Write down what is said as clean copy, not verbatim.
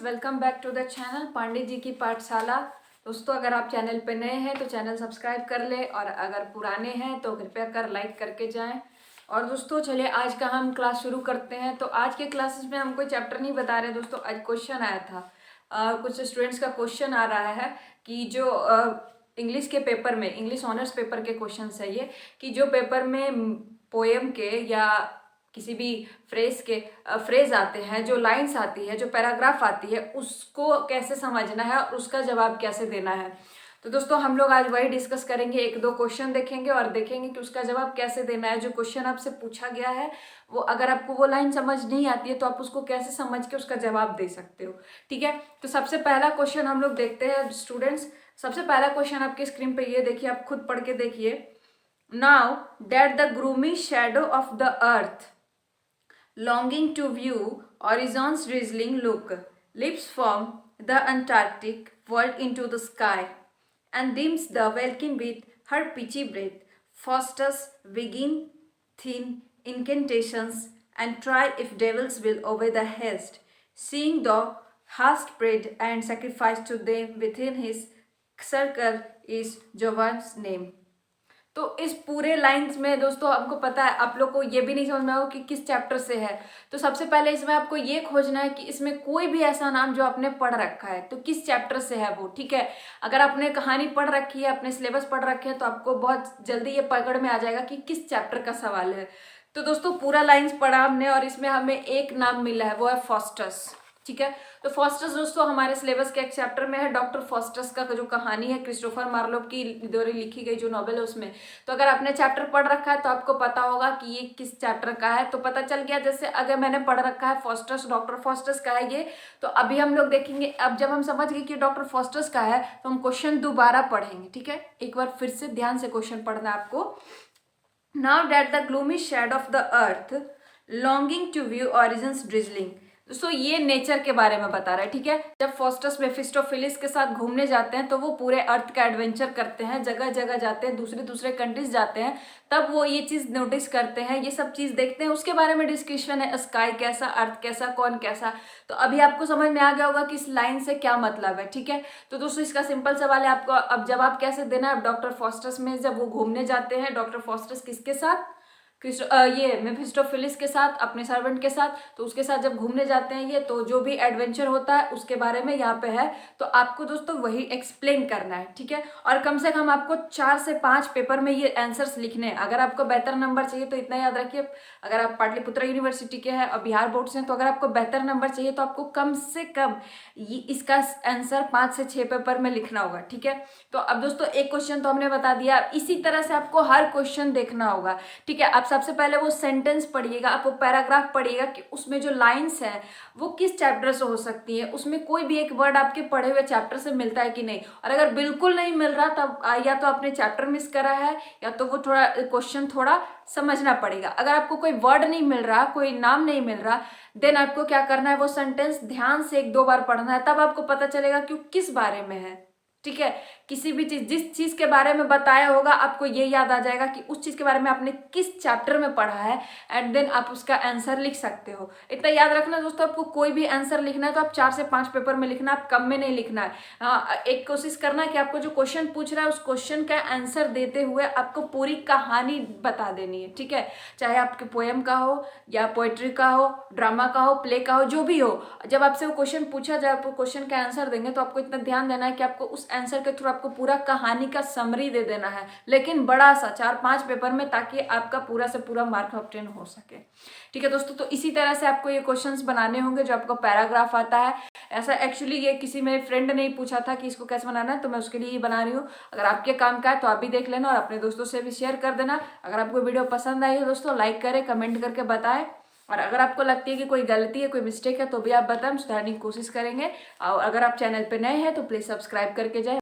Welcome back to the channel Pandey ji की पाठशाला। दोस्तों, अगर आप चैनल पे नए हैं तो चैनल सब्सक्राइब कर ले और अगर पुराने हैं तो कृपया कर लाइक करके जाएं। और दोस्तों चलिए आज का हम क्लास शुरू करते हैं। तो आज के क्लासेस में हम कोई चैप्टर नहीं बता रहे दोस्तों, आज क्वेश्चन आया था। कुछ स्टूडेंट्स का क्वेश्चन आ रहा है कि जो इंग्लिश के पेपर में, इंग्लिश ऑनर्स पेपर के क्वेश्चन है ये, कि जो पेपर में पोएम के या किसी भी फ्रेज आते हैं, जो लाइंस आती है, जो पैराग्राफ आती है, उसको कैसे समझना है और उसका जवाब कैसे देना है। तो दोस्तों हम लोग आज वही डिस्कस करेंगे। एक दो क्वेश्चन देखेंगे और देखेंगे कि उसका जवाब कैसे देना है। जो क्वेश्चन आपसे पूछा गया है वो, अगर आपको वो लाइन समझ नहीं आती है तो आप उसको कैसे समझ के उसका जवाब दे सकते हो। ठीक है, तो सबसे पहला क्वेश्चन हम लोग देखते हैं स्टूडेंट्स। सबसे पहला क्वेश्चन आपकी स्क्रीन पे ये देखिए, आप खुद पढ़ के देखिए। Now that the gloomy shadow of the earth longing to view horizon's drizzling look, leaps from the Antarctic world into the sky, and dims the welkin with her pitchy breath, fosters begin thin incantations, and try if devils will obey the haste, seeing the hast prayed and sacrificed to them within his circle is Jovan's name। तो इस पूरे lines में दोस्तों आपको पता है, आप लोग को ये भी नहीं समझ में आएगा कि किस चैप्टर से है। तो सबसे पहले इसमें आपको ये खोजना है कि इसमें कोई भी ऐसा नाम जो आपने पढ़ रखा है तो किस चैप्टर से है वो। ठीक है, अगर आपने कहानी पढ़ रखी है, अपने सिलेबस पढ़ रखे हैं, तो आपको बहुत जल्दी ये पकड़ में आ जाएगा कि किस चैप्टर का सवाल है। तो दोस्तों पूरा लाइन्स पढ़ा हमने और इसमें हमें एक नाम मिला है, वो है फॉस्टस। ठीक है, तो फॉस्टस दोस्तों हमारे सिलेबस के एक चैप्टर में है। डॉक्टर फॉस्टस का जो कहानी है, क्रिस्टोफर मार्लोव की द्वारा लिखी गई जो नॉवेल है उसमें। तो अगर आपने चैप्टर पढ़ रखा है तो आपको पता होगा कि ये किस चैप्टर का है, तो पता चल गया। जैसे अगर मैंने पढ़ रखा है फॉस्टस, डॉक्टर फॉस्टस का है ये, तो अभी हम लोग देखेंगे। अब जब हम समझ गए कि डॉक्टर फॉस्टस का है तो हम क्वेश्चन दोबारा पढ़ेंगे। ठीक है, एक बार फिर से ध्यान से क्वेश्चन पढ़ना है आपको। Now that the gloomy shade of the earth longing to view origins drizzling. दोस्तों ये नेचर के बारे में बता रहा है। ठीक है, जब फॉस्टस मेफिस्टोफिलिस के साथ घूमने जाते हैं तो वो पूरे अर्थ का एडवेंचर करते हैं, जगह जगह जाते हैं, दूसरे दूसरे कंट्रीज जाते हैं, तब वो ये चीज नोटिस करते हैं, ये सब चीज देखते हैं, उसके बारे में डिस्कशन है। स्काई कैसा, अर्थ कैसा, कौन कैसा। तो अभी आपको समझ में आ गया होगा कि इस लाइन से क्या मतलब है। ठीक है, तो दोस्तों इसका सिंपल सवाल है आपको अब जवाब कैसे देना है। डॉक्टर फॉस्टस में जब वो घूमने जाते हैं, डॉक्टर फॉस्टस किसके साथ, ये मेफिस्टोफिलिस के साथ, अपने सर्वेंट के साथ, तो उसके साथ जब घूमने जाते हैं ये, तो जो भी एडवेंचर होता है उसके बारे में यहाँ पे है। तो आपको दोस्तों वही एक्सप्लेन करना है। ठीक है, और कम से कम आपको 4 से 5 पेपर में ये आंसर्स लिखने हैं। अगर आपको बेहतर नंबर चाहिए तो इतना याद रखिए, अगर आप पाटलिपुत्र यूनिवर्सिटी के हैं और बिहार बोर्ड से हैं, तो अगर आपको बेहतर नंबर चाहिए तो आपको कम से कम ये इसका आंसर 5 से 6 पेपर में लिखना होगा। ठीक है, तो अब दोस्तों एक क्वेश्चन तो हमने बता दिया, इसी तरह से आपको हर क्वेश्चन देखना होगा। ठीक है, आप सबसे पहले वो सेंटेंस पढ़िएगा, आप वो पैराग्राफ पढ़िएगा कि उसमें जो लाइंस है वो किस चैप्टर से हो सकती है, उसमें कोई भी एक वर्ड आपके पढ़े हुए चैप्टर से मिलता है कि नहीं। और अगर बिल्कुल नहीं मिल रहा तब या तो आपने चैप्टर मिस करा है या तो वो थोड़ा क्वेश्चन थोड़ा समझना पड़ेगा। अगर आपको कोई वर्ड नहीं मिल रहा, कोई नाम नहीं मिल रहा, देन आपको क्या करना है, वो सेंटेंस ध्यान से 1-2 बार पढ़ना है, तब आपको पता चलेगा कि वो किस बारे में है। ठीक है, किसी भी चीज, जिस चीज के बारे में बताया होगा आपको ये याद आ जाएगा कि उस चीज के बारे में आपने किस चैप्टर में पढ़ा है, एंड देन आप उसका आंसर लिख सकते हो। इतना याद रखना दोस्तों, आपको कोई भी आंसर लिखना है तो आप 4 से 5 पेपर में लिखना, आप कम में नहीं लिखना है। एक कोशिश करना है कि आपको जो क्वेश्चन पूछ रहा है उस क्वेश्चन का आंसर देते हुए आपको पूरी कहानी बता देनी है। ठीक है, चाहे आपके पोएम का हो या पोएट्री का हो, ड्रामा का हो, प्ले का हो, जो भी हो, जब आपसे वो क्वेश्चन पूछा जाए, आप क्वेश्चन का आंसर देंगे तो आपको इतना ध्यान देना है कि आपको उस आंसर के थ्रू आपको पूरा कहानी का समरी दे देना है, लेकिन बड़ा सा 4-5 पेपर में, ताकि आपका पूरा से पूरा मार्क ऑब्टेन हो सके। ठीक है दोस्तों, तो इसी तरह से आपको ये क्वेश्चंस बनाने होंगे। जो आपको पैराग्राफ आता है, ऐसा एक्चुअली ये किसी मेरे फ्रेंड ने ही पूछा था कि इसको कैसे बनाना है, तो मैं उसके लिए ही बना रही हूँ। अगर आपके काम का है तो आप भी देख लेना और अपने दोस्तों से भी शेयर कर देना। अगर आपको वीडियो पसंद आई है दोस्तों, लाइक करें, कमेंट करके बताएं, और अगर आपको लगती है कि कोई गलती है, कोई मिस्टेक है, तो भी आप बताएं, सुधारने की कोशिश करेंगे। और अगर आप चैनल पे नए हैं तो प्लीज सब्सक्राइब करके जाए।